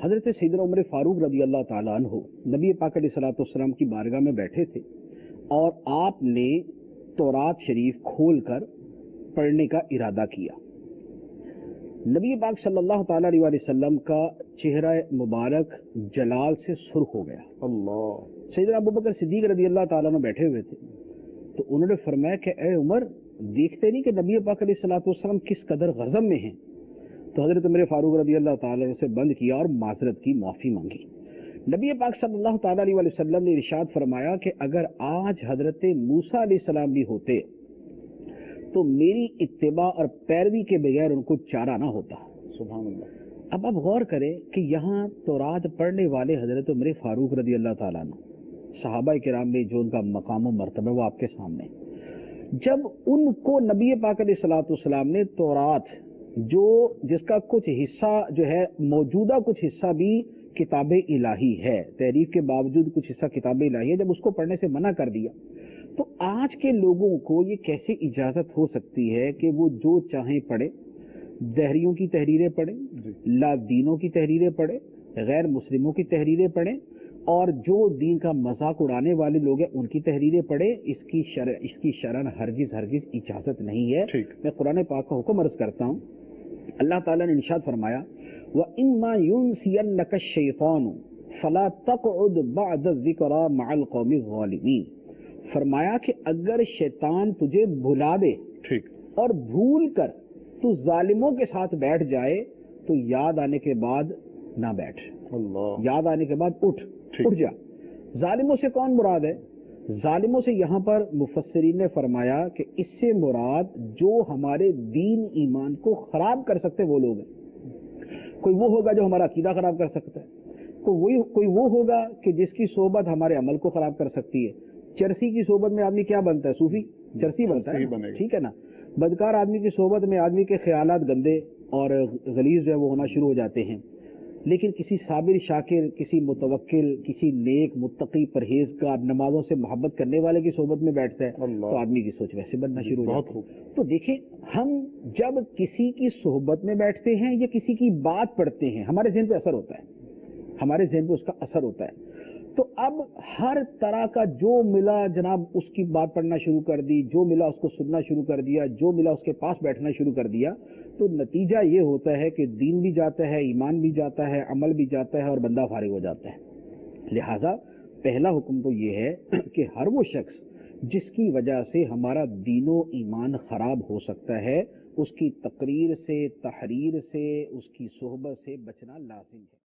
حضرت سیدنا عمر فاروق رضی اللہ تعالیٰ عنہ نبی پاک علیہ الصلوۃ والسلام کی بارگاہ میں بیٹھے تھے اور آپ نے تورات شریف کھول کر پڑھنے کا ارادہ کیا۔ نبی پاک صلی اللہ تعالیٰ علیہ وسلم کا چہرہ مبارک جلال سے سرخ ہو گیا۔ اللہ۔ سیدنا ابوبکر صدیق رضی اللہ تعالیٰ عنہ بیٹھے ہوئے تھے، تو انہوں نے فرمایا کہ اے عمر، دیکھتے نہیں کہ نبی پاک علیہ الصلوۃ والسلام کس قدر غضب میں ہیں؟ تو حضرت عمر فاروق رضی اللہ تعالیٰ عنہ سے بند کیا اور معذرت کی معافی مانگی۔ نبی پاک صلی اللہ تعالیٰ علیہ وسلم نے ارشاد فرمایا کہ اگر آج حضرت موسیٰ علیہ السلام بھی ہوتے تو میری اتباع اور پیروی کے بغیر ان کو چارہ نہ ہوتا۔ سبحان اللہ۔ اب آپ غور کریں کہ یہاں تورات پڑھنے والے حضرت عمر فاروق رضی اللہ تعالیٰ عنہ، صحابہ کرام میں جو ان کا مقام و مرتبہ وہ آپ کے سامنے، جب ان کو نبی پاک علیہ الصلوۃ والسلام نے تورات جس کا کچھ حصہ جو ہے موجودہ، کچھ حصہ بھی کتاب الہی ہے، تحریف کے باوجود کچھ حصہ کتاب الہی ہے، جب اس کو پڑھنے سے منع کر دیا تو آج کے لوگوں کو یہ کیسے اجازت ہو سکتی ہے کہ وہ جو چاہیں پڑھیں؟ دہریوں کی تحریریں پڑھیں، لا دینوں کی تحریریں پڑھیں، غیر مسلموں کی تحریریں پڑھیں، اور جو دین کا مذاق اڑانے والے لوگ ہیں ان کی تحریریں پڑھیں۔ اس کی شرعاً ہرگز اجازت نہیں ہے۔ میں قرآن پاک کا حکم عرض کرتا ہوں، اللہ تعالیٰ نے ارشاد فرمایا وَإِمَّا يُنْسِيَنَّكَ الشَّيْطَانُ فَلَا تَقْعُدْ بَعْدَ الذِّكْرَىٰ مَعَ الْقَوْمِ الظَّالِمِينَ۔ فرمایا کہ اگر شیطان تجھے بھلا دے اور بھول کر تو ظالموں کے ساتھ بیٹھ جائے تو یاد آنے کے بعد نہ بیٹھ، یاد آنے کے بعد اٹھ جا۔ ظالموں سے کون مراد ہے؟ ظالموں سے یہاں پر مفسرین نے فرمایا کہ اس سے مراد جو ہمارے دین ایمان کو خراب کر سکتے وہ لوگ ہیں۔ کوئی وہ ہوگا جو ہمارا عقیدہ خراب کر سکتا ہے، کوئی وہ ہوگا کہ جس کی صحبت ہمارے عمل کو خراب کر سکتی ہے۔ چرسی کی صحبت میں آدمی کیا بنتا ہے؟ صوفی چرسی بنتا ہے، ٹھیک ہے نا۔ بدکار آدمی کی صحبت میں آدمی کے خیالات گندے اور غلیظ جو ہے وہ ہونا شروع ہو جاتے ہیں، لیکن کسی صابر شاکر، کسی متوکل، کسی نیک متقی پرہیزگار نمازوں سے محبت کرنے والے کی صحبت میں بیٹھتا ہے تو آدمی کی سوچ ویسے بننا شروع ہو جاتی ہے۔ تو دیکھیں، ہم جب کسی کی صحبت میں بیٹھتے ہیں یا کسی کی بات پڑھتے ہیں ہمارے ذہن پہ اثر ہوتا ہے، ہمارے ذہن پہ اس کا اثر ہوتا ہے۔ تو اب ہر طرح کا جو ملا جناب اس کی بات پڑھنا شروع کر دی، جو ملا اس کو سننا شروع کر دیا، جو ملا اس کے پاس بیٹھنا شروع کر دیا، تو نتیجہ یہ ہوتا ہے کہ دین بھی جاتا ہے، ایمان بھی جاتا ہے، عمل بھی جاتا ہے اور بندہ فارغ ہو جاتا ہے۔ لہٰذا پہلا حکم تو یہ ہے کہ ہر وہ شخص جس کی وجہ سے ہمارا دین و ایمان خراب ہو سکتا ہے، اس کی تقریر سے، تحریر سے، اس کی صحبت سے بچنا لازم ہے۔